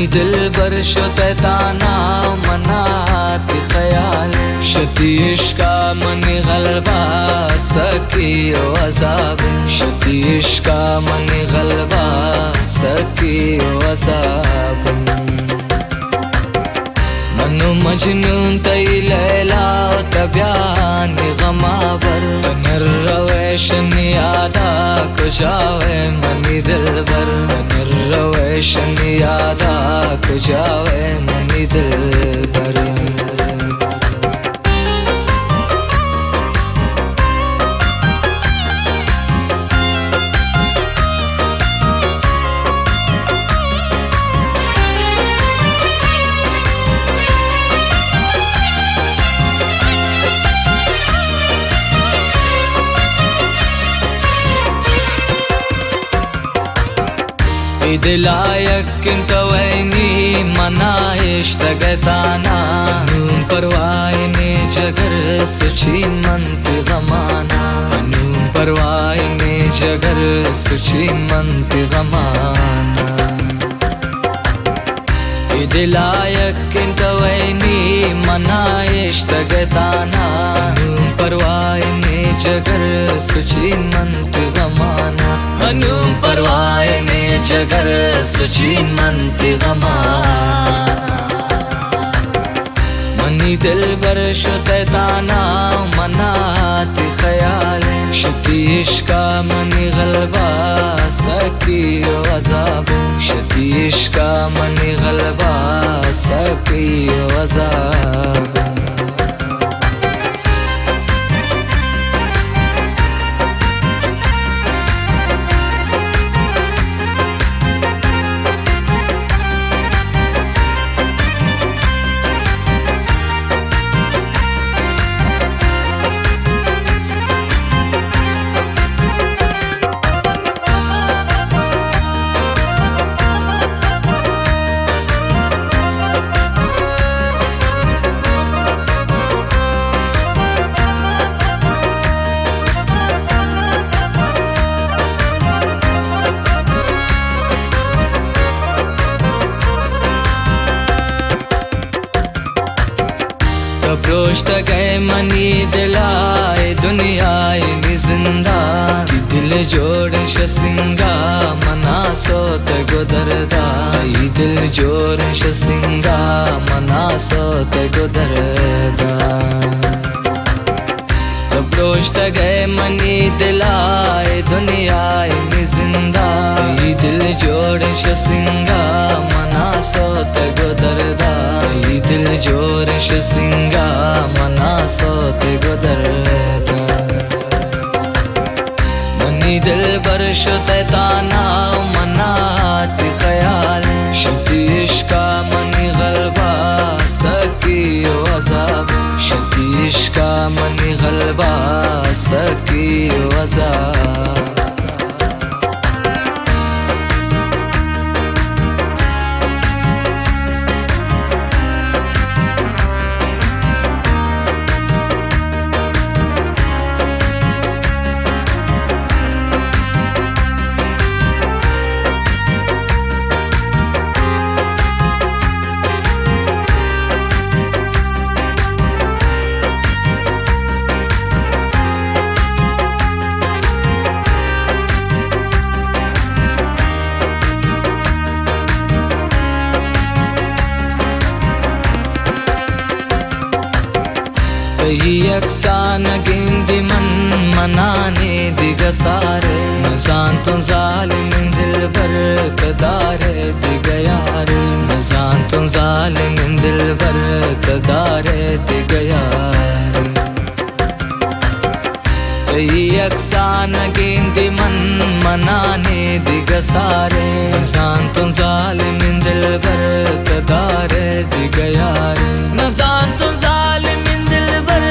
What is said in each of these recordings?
money दिल बर शोताना मनात ख्याल शती इश्का मनी गलबा सकी ओ अजाब शती इश्का मनी गलबा सकी ओ अजाब मनु मजनून तई लैला तब्यान गमाबर नर रवेशन यादा कुजावे मनी दिलबर नर रवेशन यादा कुजावे मनी दिलबर दिलायक तवैनी मनाइश तगताना नूम परवाइने जगर सुची मंत गमाना नूम परवाइने जगर सुची मंत गमाना दिलायक तवैनी मनाइश तगताना नूम परवाइने जगर सुची मंत गमाना नूम परवाइने जगर सुची मंत गमाना मनी दिल बर शोताना मनात ख्याल शती इश्का मनी गलबा सकी ओ अजाब शती इश्का मनी गलबा सकी ओ अजाब रोश्त गए मनी दिलाए दुनियाए नि जिंदा दिल जोड़ शसिंगा मना सोत गुदरदा दिल जोड़ शसिंगा मना सोत गुदरदा रोश्त गए मनी दिलाए दुनियाए नि जिंदा दिल जोड़ शसिंगा मना सोत गुदरदा दिल जोड़ शसिंगा मना सोत गुदरदा मनी दिल बर शोताना मनात ख्याल शती इश्का मनी गलबा सकी ओ अजाब शती इश्का मनी गलबा सकी ओ अजाब यकसान गिंदी मन मनाने दिग सारे नजान तो जालिम दिल बर कदारे दिग यार नजान तो जालिम दिल बर कदारे दिग यार यकसान गिंदी मन मनाने दिग सारे नजान तो जालिम दिल बर कदारे दिग यार नजान तो जालिम दिल बर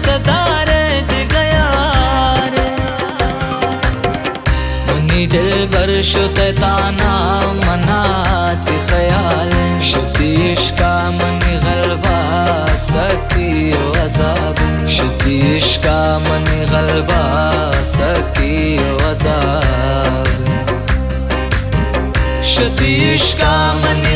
कदारे दिग यार मनी दिल बर शोताना मनात ख्याल शती इश्का मनी गलबा सकी ओ अजाब शती इश्का मनी गलबा सकी ओ अजाब शती इश्का मनी